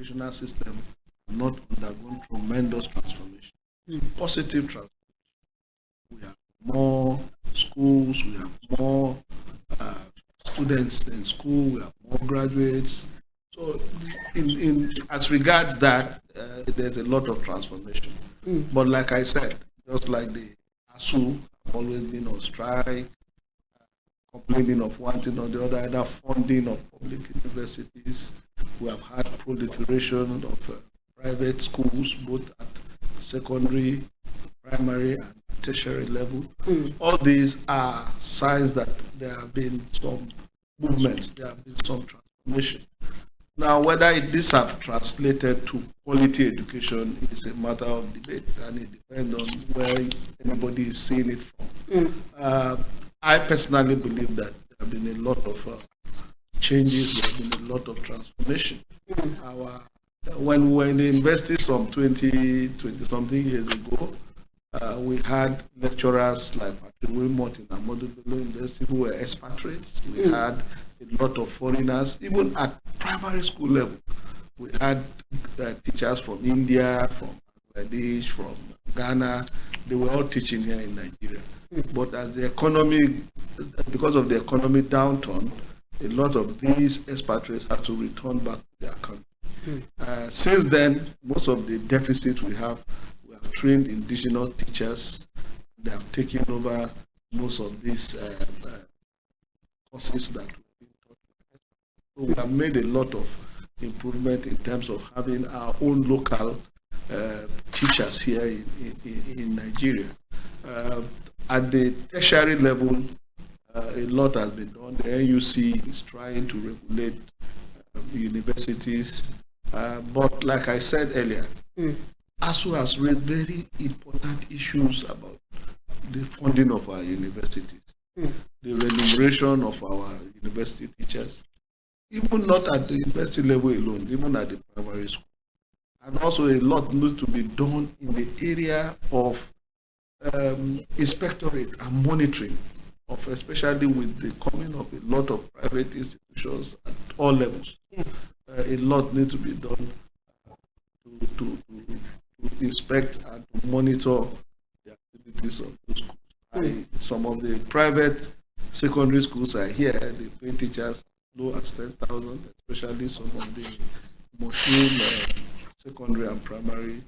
educational system have not undergone tremendous transformation, positive transformation. We have more schools, we have more students in school, we have more graduates. So, in as regards that, there's a lot of transformation. But like I said, just like the ASU have always been on strike, complaining of one thing or the other, either funding of public universities. We have had proliferation of private schools, both at secondary, primary, and tertiary level. All these are signs that there have been some movements, there have been some transformation. Now, whether this have translated to quality education is a matter of debate, and it depends on where anybody is seeing it from. I personally believe that there have been a lot of changes, there have been a lot of transformation. When we were in the university some 20 something years ago, we had lecturers like Patrick Wilmot in Ahmadu Bello University who were expatriates. We had a lot of foreigners, even at primary school level. We had teachers from India, from Bangladesh, from Ghana. They were all teaching here in Nigeria. But as the economy, because of the economic downturn, a lot of these expatriates had to return back to their country. Since then, most of the deficits we have trained indigenous teachers. They have taken over most of these courses that we've been taught. So we have made a lot of improvement in terms of having our own local teachers here in Nigeria. At the tertiary level, a lot has been done. The NUC is trying to regulate universities. But like I said earlier, ASU has raised very important issues about the funding of our universities, the remuneration of our university teachers, even not at the university level alone, even at the primary school. And also a lot needs to be done in the area of inspectorate and monitoring, of especially with the coming of a lot of private institutions at all levels. A lot needs to be done to inspect and to monitor the activities of those schools. Some of the private secondary schools are here, they pay teachers as low as 10,000, especially some of the Muslim secondary and primary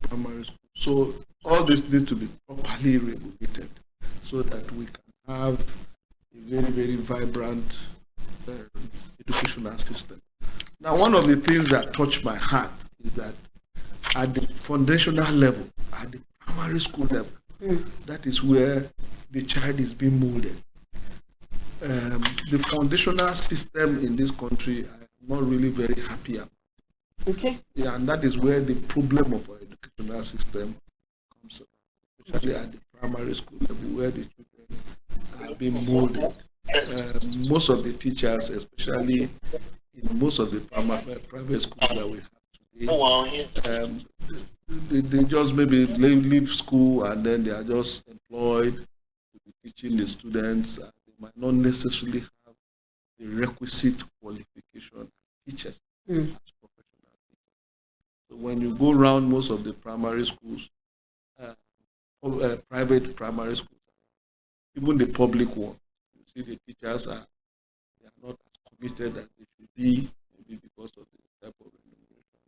schools. So all this needs to be properly regulated so that we can have a very, very vibrant educational system. Now, one of the things that touched my heart is that at the foundational level, at the primary school level, that is where the child is being molded. The foundational system in this country, I'm not really very happy about. Okay. Yeah, and that is where the problem of our educational system comes up, especially at the primary school level, where the children are being molded. Most of the teachers, especially in most of the private schools that we have today, they just maybe leave school and then they are just employed to be teaching the students. They might not necessarily have the requisite qualification as teachers, as professional teachers. So when you go around most of the primary schools, private primary schools, even the public one, you see the teachers they are not as committed as they should be, maybe because of the type of remuneration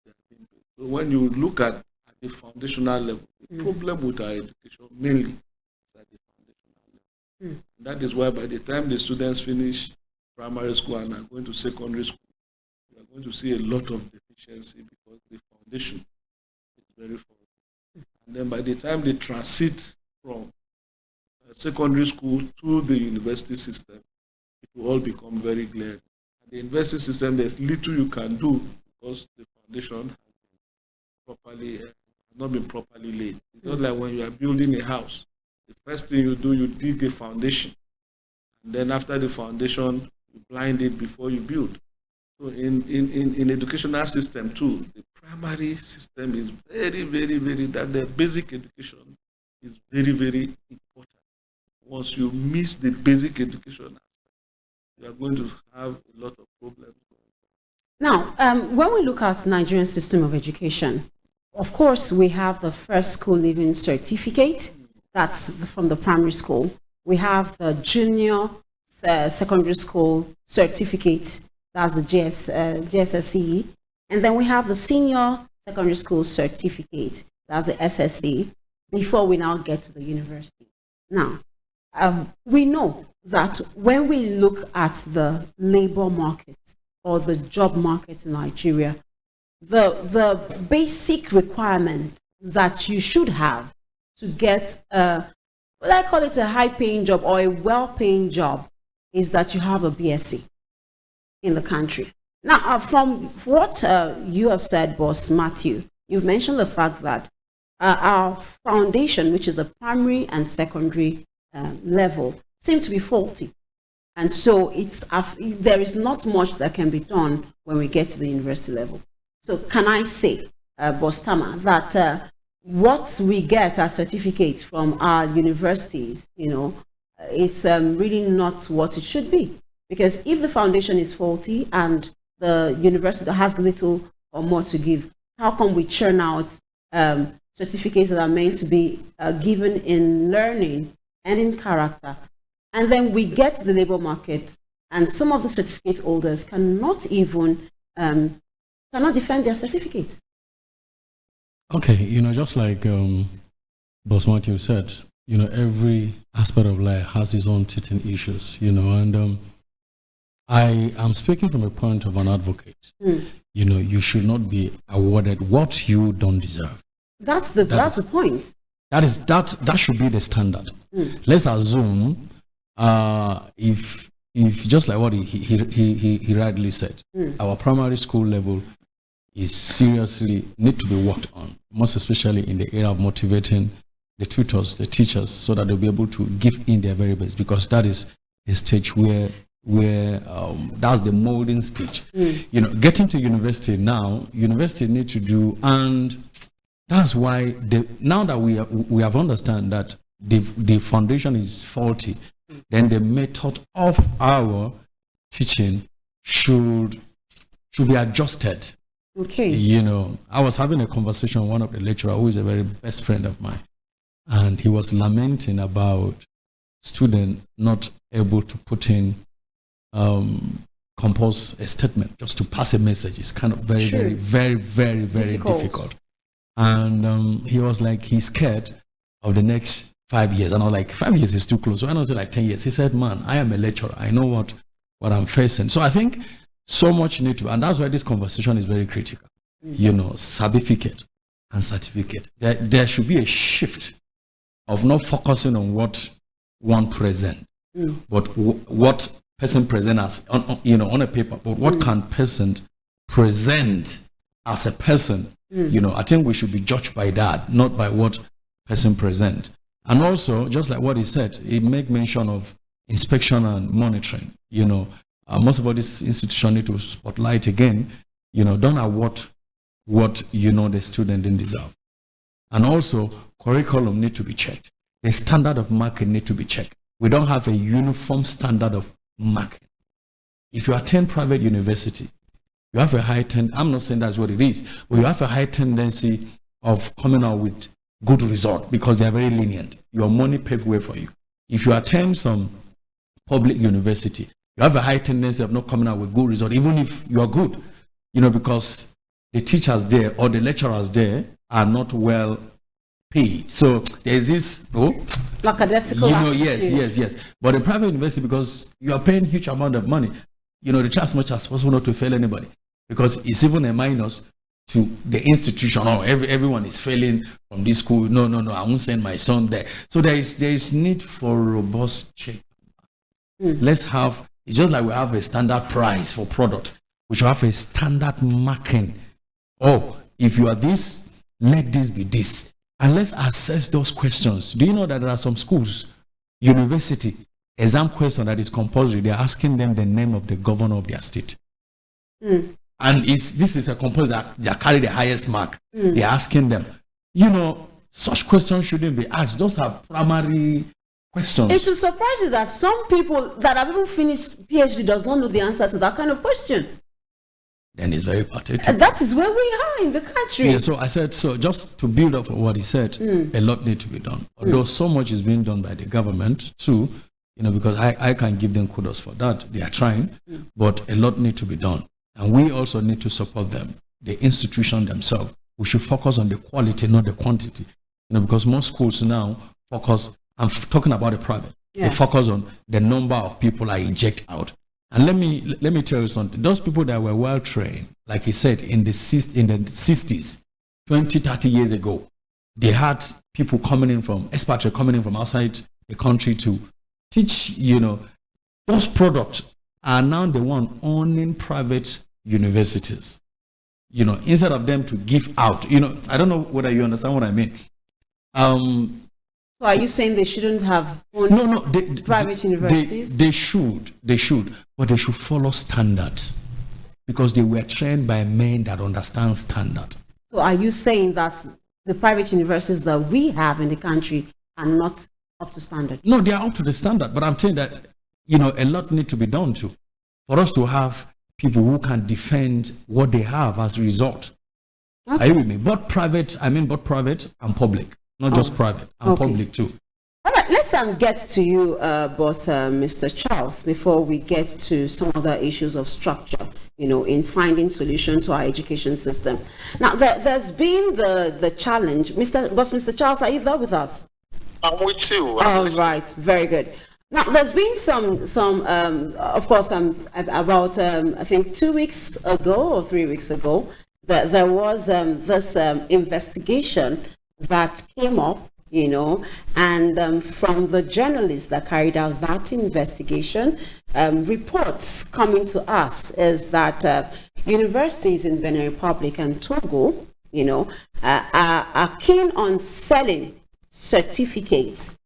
they have been paid. So when you look at the foundational level, the problem with our education mainly is at the foundational level. That is why by the time the students finish primary school and are going to secondary school, we are going to see a lot of deficiency because the foundation is very faulty. And then by the time they transit from secondary school to the university system, it will all become very glaring. And the university system, there's little you can do because the foundation has not been properly laid. It's not like when you are building a house. The first thing you do, you dig a foundation. And then after the foundation, you blind it before you build. So in educational system too, the primary system is very, very, very, that the basic education is very, very important. Once you miss the basic education, you are going to have a lot of problems. Now, when we look at Nigerian system of education, of course, we have the first school leaving certificate. That's from the primary school. We have the junior secondary school certificate. That's the GSSE. And then we have the senior secondary school certificate. That's the SSC. Before we now get to the university. Now, we know that when we look at the labor market or the job market in Nigeria, the basic requirement that you should have to get well, I call it a high-paying job or a well-paying job is that you have a BSc in the country. Now, from what you have said, Boss Matthew, you've mentioned the fact that our foundation, which is the primary and secondary level, seem to be faulty. And so there is not much that can be done when we get to the university level. So can I say, Boss Tama, that what we get as certificates from our universities, is really not what it should be. Because if the foundation is faulty and the university has little or more to give, how come we churn out certificates that are meant to be given in learning and in character? And then we get to the labor market, and some of the certificate holders cannot even cannot defend their certificates. Okay, just like Boss Matthew said, every aspect of life has its own teething issues, and I am speaking from a point of an advocate. You should not be awarded what you don't deserve. That's the point. That should be the standard. Let's assume if just like what he rightly said, our primary school level is seriously need to be worked on, most especially in the area of motivating the tutors, the teachers, so that they'll be able to give in their very best, because that is the stage where that's the molding stage. Getting to university now, university need to do, and that's why now that we have understand that the foundation is faulty, then the method of our teaching should be adjusted. Okay. I was having a conversation with one of the lecturers who is a very best friend of mine, and he was lamenting about students not able to put in compose a statement just to pass a message. It's kind of very difficult. And he was like, he's scared of the next 5 years. And I was like, 5 years is too close. So I was like 10 years. He said, man, I am a lecturer. I know what I'm facing. So I think so much need to, and that's why this conversation is very critical. Sabificate and certificate. There should be a shift of not focusing on what one present, but what person present as on a paper, but what can person present as a person. I think we should be judged by that, not by what person present. And also, just like what he said, he make mention of inspection and monitoring. Most of all, this institution need to spotlight again, don't award what the student didn't deserve. And also, curriculum need to be checked. The standard of marking need to be checked. We don't have a uniform standard of marking. If you attend private university, you have a high I'm not saying that's what it is, but you have a high tendency of coming out with good result because they are very lenient. Your money paved way for you. If you attend some public university, you have a high tendency of not coming out with good result, even if you are good, because the teachers there or the lecturers there are not well paid. So there's this lackadaisical yes. But in private university, because you are paying huge amount of money, they try as much as possible not to fail anybody, because it's even a minus to the institution. Everyone is failing from this school. No, I won't send my son there. So there is need for robust check. Let's have, it's just like we have a standard price for product. We should have a standard marking. If you are this, let this be this. And let's assess those questions. Do you know that there are some schools, university, exam question that is compulsory? They're asking them the name of the governor of their state. And this is a compulsory that they carry the highest mark. They're asking them. Such questions shouldn't be asked. Those are primary questions. It will surprise you that some people that have even finished PhD does not know the answer to that kind of question. then it's very pathetic. That is where we are in the country. Yeah, so I said, so just to build up on what he said, a lot needs to be done. Although so much is being done by the government too, because I can give them kudos for that. They are trying, but a lot needs to be done. And we also need to support them, the institution themselves. We should focus on the quality, not the quantity. Because most schools now focus, I'm talking about the private, they focus on the number of people I inject out. And let me tell you something. Those people that were well trained, like he said, in the 60s, 20, 30 years ago, they had people expatriates coming in from outside the country to teach, those products are now the one owning private universities. Instead of them to give out, I don't know whether you understand what I mean. So are you saying they shouldn't have owned private universities? They should, but they should follow standards because they were trained by men that understand standard. So are you saying that the private universities that we have in the country are not up to standard? No, they are up to the standard, but I'm saying that, a lot needs to be done too for us to have people who can defend what they have as a result. Okay. Are you with me? Both private and public. Not just private, and public too. All right, let's get to you, boss, Mr. Charles, before we get to some other issues of structure, in finding solutions to our education system. Now, there's been the challenge. Mr. Charles, are you there with us? I'm with you. All right, very good. Now, there's been some of course, about, I think 2 weeks ago or 3 weeks ago, that there was this investigation that came up, and from the journalists that carried out that investigation, reports coming to us is that universities in Benin Republic and Togo, are keen on selling certificates,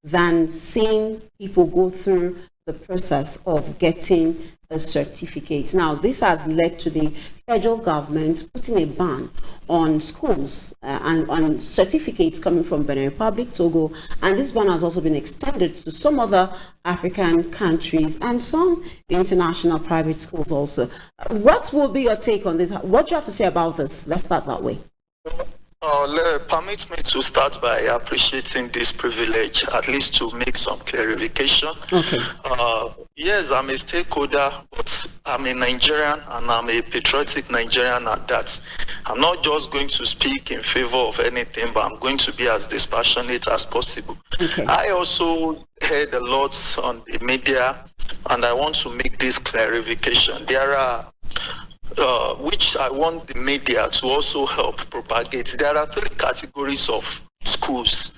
than seeing people go through the process of getting a certificate. Now, this has led to the federal government putting a ban on schools and on certificates coming from Benin Republic, Togo, and this ban has also been extended to some other African countries and some international private schools also. What will be your take on this? What do you have to say about this? Let's start that way. Permit me to start by appreciating this privilege, at least to make some clarification. Okay. Yes, I'm a stakeholder, but I'm a Nigerian and I'm a patriotic Nigerian at that. I'm not just going to speak in favor of anything, but I'm going to be as dispassionate as possible. Okay. I also heard a lot on the media, and I want to make this clarification. There are which I want the media to also help propagate. There are 3 categories of schools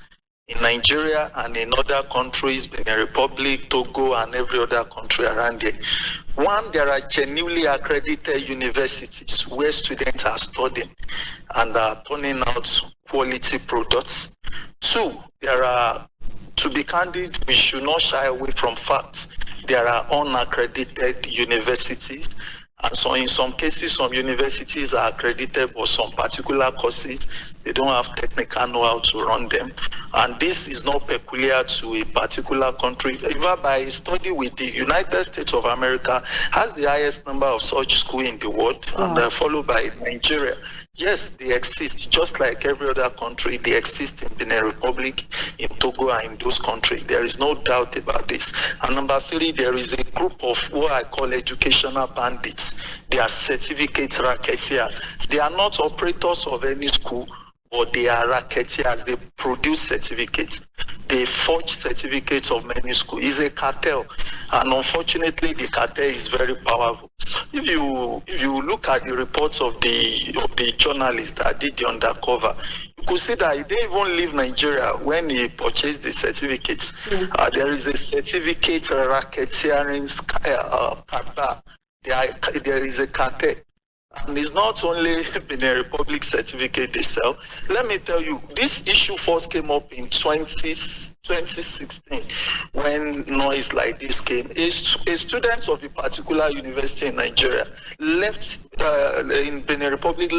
in Nigeria and in other countries, Benin Republic, Togo, and every other country around there. One, there are genuinely accredited universities where students are studying and are turning out quality products. 2, there are, to be candid, we should not shy away from facts. There are unaccredited universities. And so in some cases, some universities are accredited for some particular courses. They don't have technical know-how to run them. And this is not peculiar to a particular country. Even by a study with the United States of America, has the highest number of such schools in the world, and followed by Nigeria. Yes, they exist, just like every other country. They exist in Benin Republic, in Togo, and in those countries. There is no doubt about this. And number 3, there is a group of what I call educational bandits. They are certificate racketeers. They are not operators of any school, but they are racketeers. They produce certificates. They forge certificates of many schools. It's a cartel, and unfortunately, the cartel is very powerful. If you look at the reports of the journalists that did the undercover, you could see that he didn't even leave Nigeria when he purchased the certificates. There is a certificate racketeering cartel. There is a cartel. And it's not only Benin Republic certificate they sell. Let me tell you, this issue first came up in 2016 when noise like this came. A student of a particular university in Nigeria left in Benin Republic,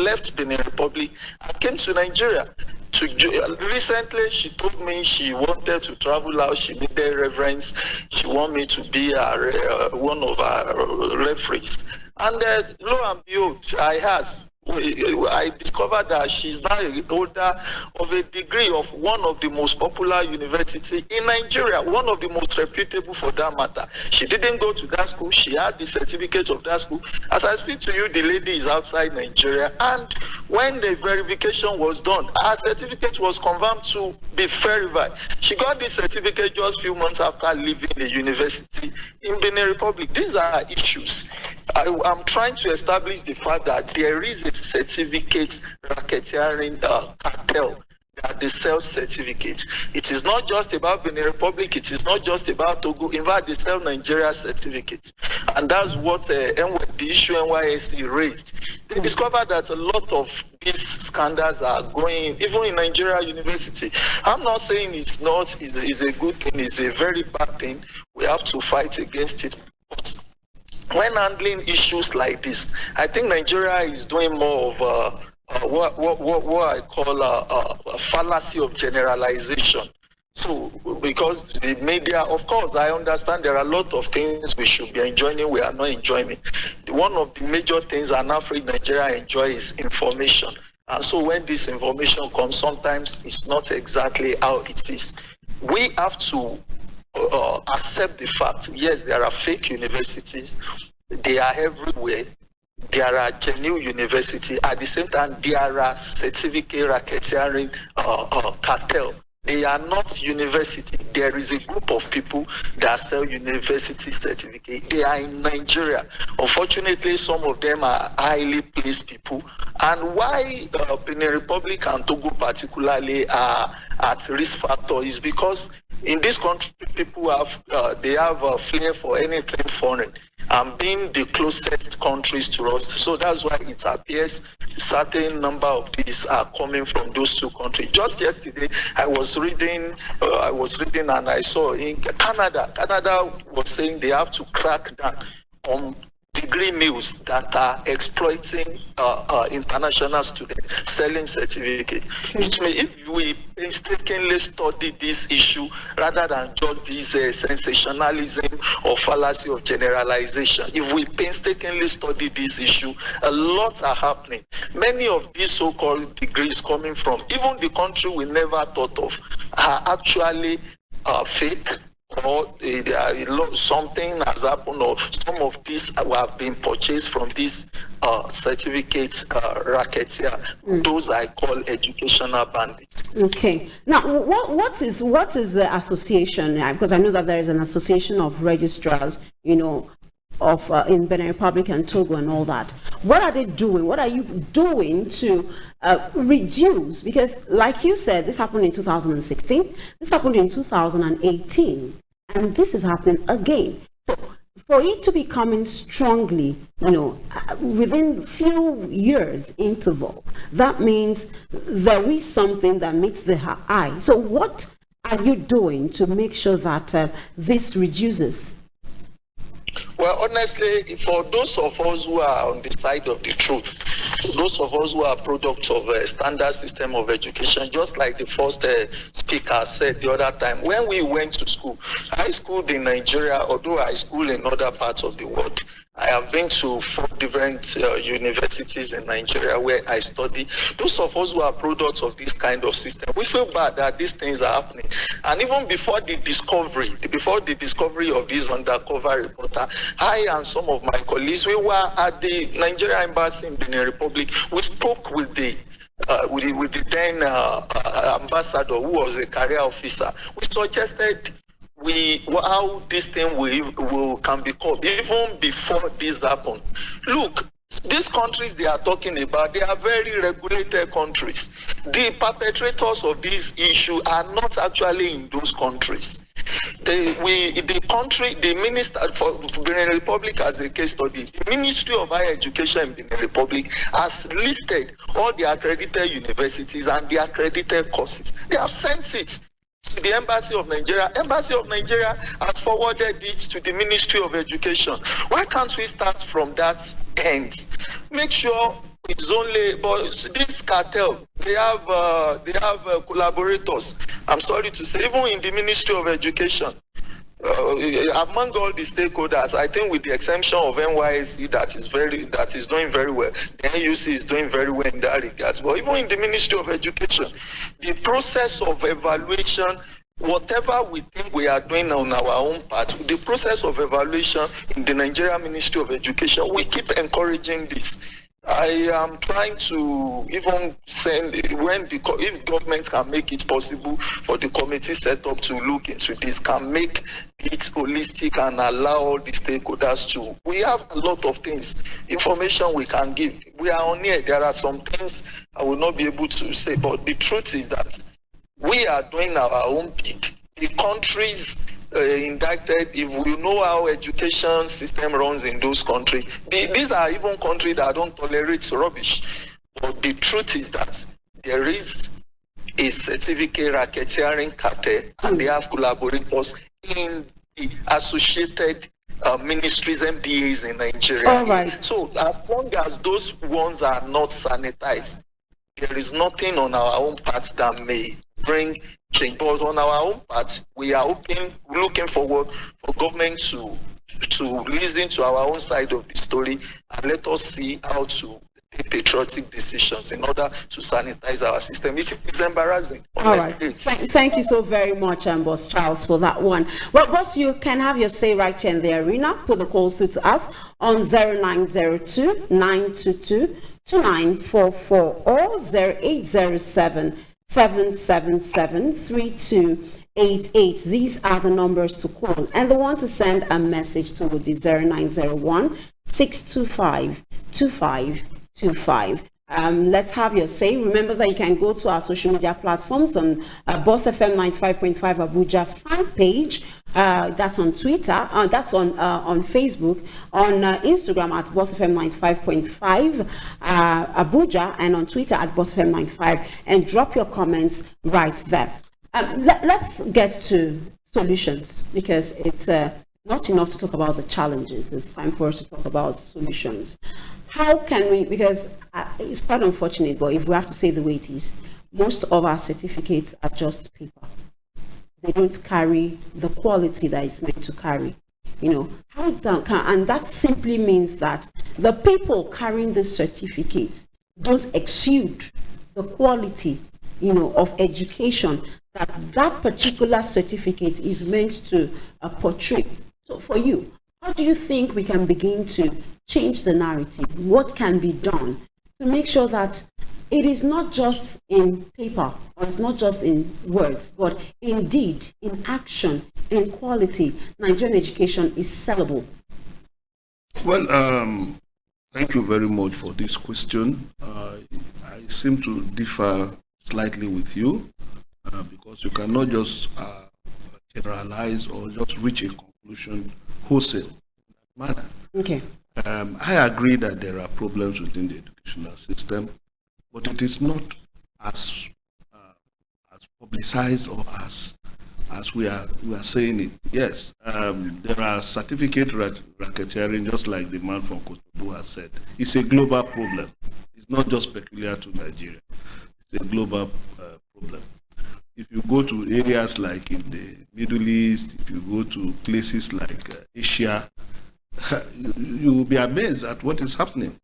and came to Nigeria. Recently, she told me she wanted to travel out. She needed reference. She wanted me to be one of our referees. And lo and behold, I discovered that she's now a holder of a degree of one of the most popular universities in Nigeria, one of the most reputable for that matter. She didn't go to that school. She had the certificate of that school. As I speak to you, the lady is outside Nigeria. And when the verification was done, her certificate was confirmed to be verified. She got this certificate just a few months after leaving the university in Benin Republic. These are issues. I'm trying to establish the fact that there is a certificate racketeering cartel that they sell certificates. It is not just about Benin Republic, it is not just about Togo. In fact, they sell Nigeria certificates. And that's what the issue NYSC raised. They discovered that a lot of these scandals are going, even in Nigeria University. I'm not saying it's a good thing, it's a very bad thing. We have to fight against it. But when handling issues like this, I think Nigeria is doing more of what I call a fallacy of generalization. So, because the media, of course, I understand there are a lot of things we should be enjoying, we are not enjoying. One of the major things I'm afraid Nigeria enjoys is information. And so when this information comes, sometimes it's not exactly how it is. We have to accept the fact, yes, there are fake universities, they are everywhere. There are genuine universities. At the same time, there are certificate racketeering cartel. They are not university. There is a group of people that sell university certificate. They are in Nigeria. Unfortunately, some of them are highly placed people. And why Benin Republic and Togo particularly are at risk factor is because in this country, people have a fear for anything foreign, and being the closest countries to us. So that's why it appears a certain number of these are coming from those two countries. Just yesterday, I was reading and I saw in Canada was saying they have to crack down on degree mills that are exploiting international students, selling certificates. Which means if we painstakingly study this issue rather than just this sensationalism or fallacy of generalization, if we painstakingly study this issue, a lot are happening. Many of these so-called degrees coming from even the country we never thought of are actually fake, or something has happened, or some of these have been purchased from these certificates rackets here. Those I call educational bandits. Okay. Now, what is the association? Because I know that there is an association of registrars, of in Benin Republic and Togo and all that. What are they doing? What are you doing to reduce? Because, like you said, this happened in 2016. This happened in 2018. And this is happening again. So for it to be coming strongly, within few years interval, that means there is something that meets the eye. So what are you doing to make sure that this reduces? Well, honestly, for those of us who are on the side of the truth, those of us who are products of a standard system of education, just like the first speaker said the other time, when we went to school, I schooled in Nigeria, although I schooled in other parts of the world. I have been to 4 different universities in Nigeria where I study. Those of us who are products of this kind of system, we feel bad that these things are happening. And even before the discovery of this undercover reporter, I and some of my colleagues, we were at the Nigeria embassy in Benin Republic. We spoke with the then ambassador, who was a career officer. We suggested how this thing can be called even before this happened. Look, these countries they are talking about, they are very regulated countries. The perpetrators of this issue are not actually in those countries. The minister for Benin Republic, as a case study, the Ministry of Higher Education in Benin Republic has listed all the accredited universities and the accredited courses. They have sent it to the Embassy of Nigeria. Embassy of Nigeria has forwarded it to the Ministry of Education. Why can't we start from that end? Make sure it's only, but this cartel, they have collaborators. I'm sorry to say, even in the Ministry of Education, among all the stakeholders, I think with the exception of NYSC that is doing very well, the NUC is doing very well in that regard. But even in the Ministry of Education, the process of evaluation, whatever we think we are doing on our own part, the process of evaluation in the Nigerian Ministry of Education, we keep encouraging this. I am trying to even send, if government can make it possible for the committee set up to look into this, can make it holistic and allow all the stakeholders to. We have a lot of things, information we can give. We are on here. There are some things I will not be able to say, but the truth is that we are doing our own bit. The countries indicted, if we know how education system runs in those countries, these are even countries that don't tolerate rubbish. But the truth is that there is a certificate racketeering cartel, and they have collaborators in the associated ministries, MDAs in Nigeria. All right. So as long as those ones are not sanitized, there is nothing on our own part that may bring change. But on our own part, we are looking forward for government to listen to our own side of the story and let us see how to take patriotic decisions in order to sanitize our system. It is embarrassing. All right. Thank you so very much, Boss Charles, for that one. Well, Boss, you can have your say right here in the arena. Put the calls through to us on 0902 922 2944 or 0807 777 3288. These are the numbers to call, and the one to send a message to would be 0901 625 2525. Let's have your say. Remember that you can go to our social media platforms on Boss FM 95.5 Abuja fan page. That's on Twitter. That's on Facebook, on Instagram at Boss FM 95.5 Abuja, and on Twitter at Boss FM 95. And drop your comments right there. Let's get to solutions, because it's not enough to talk about the challenges. It's time for us to talk about solutions. How can we, because it's quite unfortunate, but if we have to say the way it is, most of our certificates are just paper. They don't carry the quality that it's meant to carry. You know, and that simply means that the people carrying this certificate don't exude the quality, you know, of education that particular certificate is meant to portray. So for you, how do you think we can begin to change the narrative? What can be done to make sure that it is not just in paper, or it's not just in words, but indeed in action, in quality, Nigerian education is sellable? Well, thank you very much for this question. I seem to differ slightly with you, because you cannot just generalize or just reach a conclusion wholesale manner. Okay. I agree that there are problems within the educational system, but it is not as publicized or as we are saying it. Yes, there are certificate racketeering, just like the man from Kotobu has said. It's a global problem. It's not just peculiar to Nigeria. It's a global problem. If you go to areas like in the Middle East, if you go to places like Asia, you will be amazed at what is happening.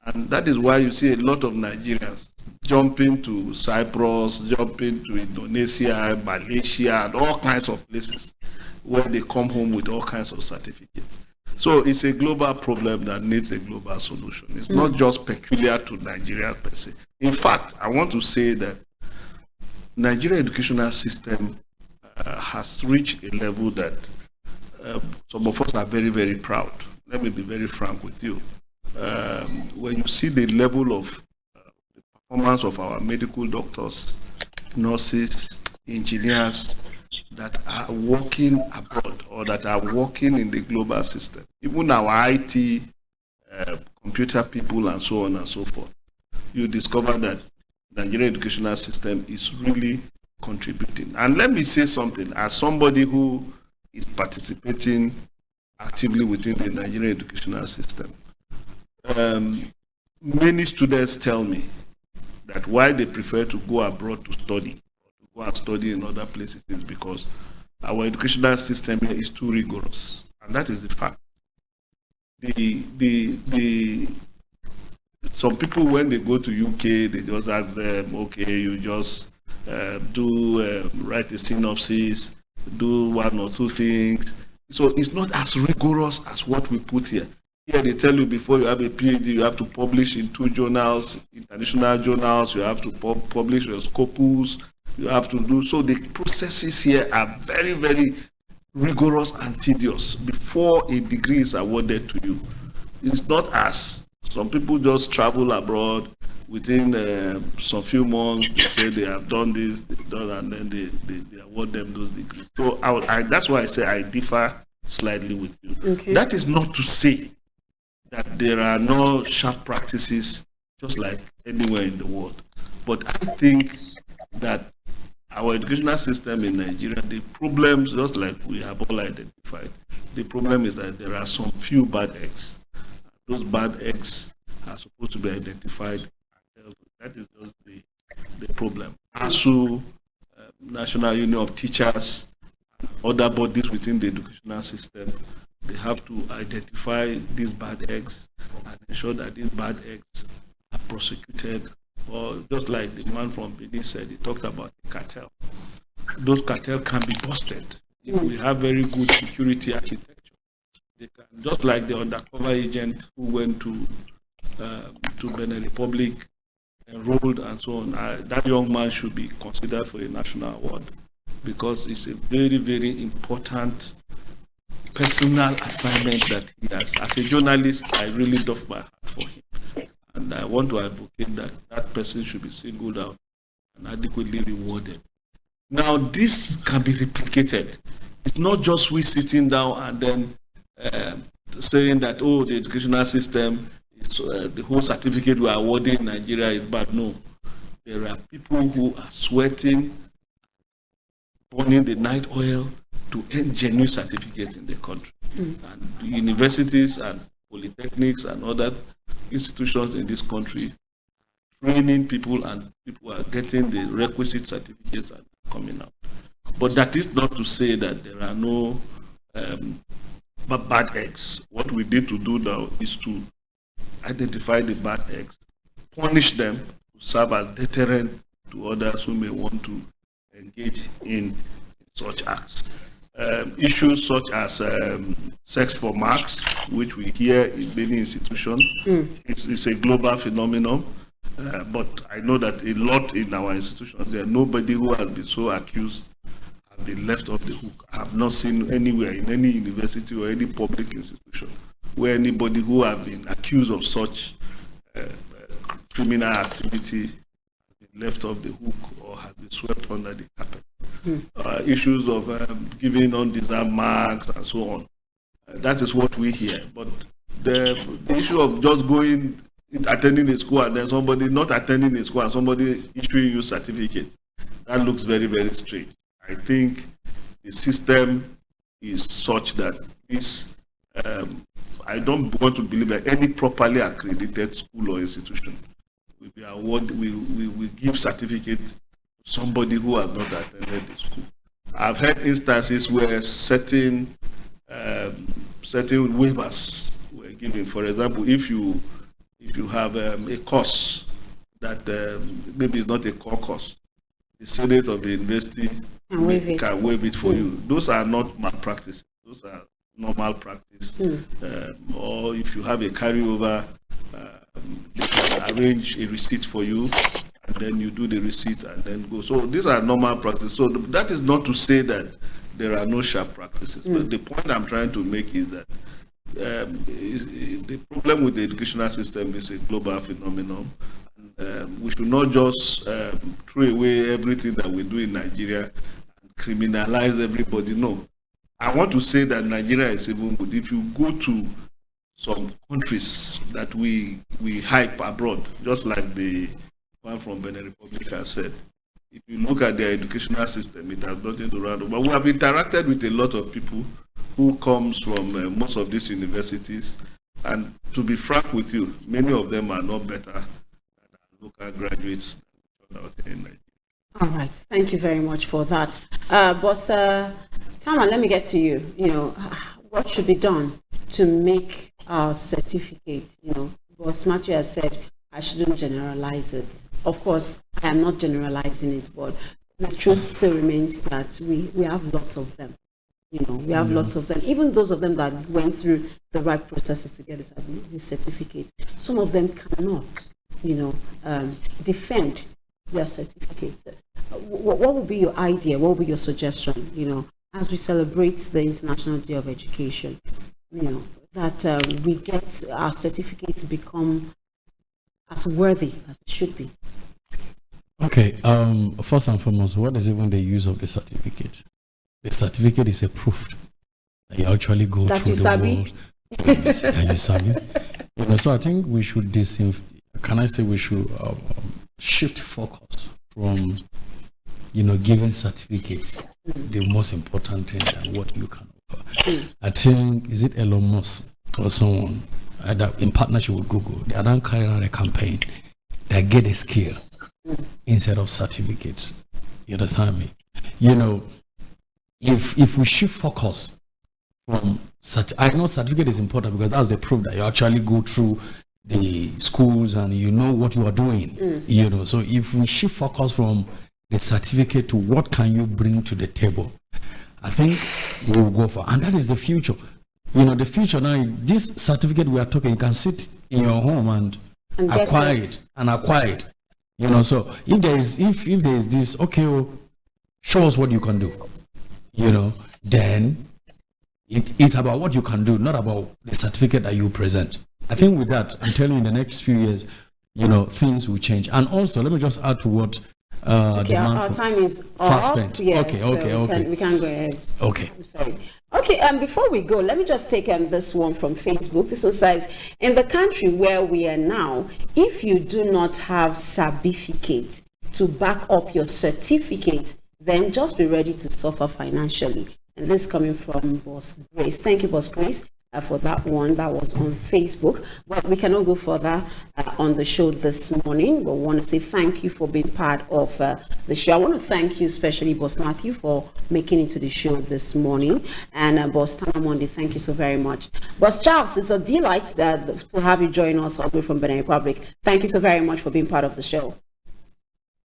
And that is why you see a lot of Nigerians jumping to Cyprus, jumping to Indonesia, Malaysia, and all kinds of places where they come home with all kinds of certificates. So it's a global problem that needs a global solution. It's not just peculiar to Nigeria per se. In fact, I want to say that Nigeria educational system has reached a level that some of us are very, very proud. Let me be very frank with you. When you see the level of the performance of our medical doctors, nurses, engineers that are working abroad or that are working in the global system, even our IT, computer people, and so on and so forth, you discover that the Nigerian educational system is really contributing. And let me say something, as somebody who is participating actively within the Nigerian educational system, many students tell me that why they prefer to go abroad to study, or to go and study in other places, is because our educational system here is too rigorous, and that is the fact. Some people, when they go to UK, they just ask them, okay, you just write a synopsis, do one or two things. So it's not as rigorous as what we put here. Here they tell you before you have a PhD, you have to publish in 2 journals, international journals, you have to publish your scopus, you have to do, so the processes here are very, very rigorous and tedious before a degree is awarded to you. It's not as some people just travel abroad within some few months, they say they have done this, they've done, and then they award them those degrees. So that's why I say I differ slightly with you. Okay. That is not to say that there are no sharp practices just like anywhere in the world. But I think that our educational system in Nigeria, the problems, just like we have all identified, the problem is that there are some few bad eggs. Those bad eggs are supposed to be identified. That is just the problem. ASU, National Union of Teachers, and other bodies within the educational system, they have to identify these bad eggs and ensure that these bad eggs are prosecuted. Or just like the man from Benin said, he talked about the cartel. Those cartels can be busted if we have very good security architecture. They can, just like the undercover agent who went to Benin Republic, enrolled and so on. That young man should be considered for a national award because it's a very, very important personal assignment that he has. As a journalist, I really doff my hat for him. And I want to advocate that that person should be singled out and adequately rewarded. Now, this can be replicated. It's not just we sitting down and then saying that, oh, the educational system, the whole certificate we are awarding in Nigeria is bad. No. There are people who are sweating, burning the night oil to earn genuine certificates in the country. And universities and polytechnics and other institutions in this country training people, and people are getting the requisite certificates and coming out. But that is not to say that there are no bad eggs. What we need to do now is to identify the bad eggs, punish them, to serve as deterrent to others who may want to engage in such acts. Issues such as sex for marks, which we hear in many institutions, it's a global phenomenon. But I know that a lot in our institutions, there's nobody who has been so accused and been left off the hook. I have not seen anywhere in any university or any public institution where anybody who has been accused of such criminal activity has been left off the hook or has been swept under the carpet. Issues of giving undeserved marks and so on. That is what we hear. But the issue of just going, attending a school and then somebody not attending a school and somebody issuing you certificate, that looks very, very strange. I think the system is such that this, I don't want to believe that any properly accredited school or institution will be awarded, will give certificate to somebody who has not attended the school. I've had instances where certain waivers were given. For example, if you have a course that maybe it's not a core course, the Senate of the university can waive it for you. Those are not malpractice. Those are normal practice. Or if you have a carryover, they can arrange a receipt for you, and then you do the receipt and then go. So these are normal practices. So that is not to say that there are no sharp practices. But the point I'm trying to make is that the problem with the educational system is a global phenomenon. We should not just throw away everything that we do in Nigeria and criminalize everybody. No. I want to say that Nigeria is even good. If you go to some countries that we hype abroad, just like the one from Benin Republic has said, if you look at their educational system, it has nothing to run over. But we have interacted with a lot of people who comes from most of these universities, and to be frank with you, many of them are not better than local graduates out in Nigeria. All right, thank you very much for that. Boss Tama, let me get to you. What should be done to make our certificate, Boss Matthew has said, I shouldn't generalize it. Of course, I am not generalizing it, but the truth still remains that we have lots of them. We have lots of them. Even those of them that went through the right processes to get this certificate, some of them cannot, defend their certificates. What would be your idea? What would be your suggestion, as we celebrate the International Day of Education, that we get our certificates to become as worthy as it should be? Okay, first and foremost, what is even the use of the certificate? The certificate is a proof that you actually go through the world. That you sabi. So I think we should we should shift focus from, giving certificates, the most important thing than what you can offer. I think, is it Elon Musk or someone, either in partnership with Google, they are now carrying out a campaign that get a skill instead of certificates. You understand me? If we shift focus from I know certificate is important because that's the proof that you actually go through the schools and you know what you are doing. So if we shift focus from the certificate to what can you bring to the table, I think we'll go for, and that is the future. The future now, this certificate we are talking, you can sit in your home and acquire it. So if there is this, okay, show us what you can do. Then it's about what you can do, not about the certificate that you present. I think with that, I'm telling you, in the next few years, things will change. And also, let me just add to what our time is up. Yes, okay. We can go ahead. Okay. I'm sorry. Okay, before we go, let me just take this one from Facebook. This one says, in the country where we are now, if you do not have Sabificate to back up your certificate, then just be ready to suffer financially. And this is coming from Boss Grace. Thank you, Boss Grace, for that one. That was on Facebook. But we cannot go further on the show this morning. But we want to say thank you for being part of the show. I want to thank you, especially Boss Matthew, for making it to the show this morning. And Boss Tanamonde, thank you so very much. Boss Charles, it's a delight to have you join us all the way from Benin Republic. Thank you so very much for being part of the show.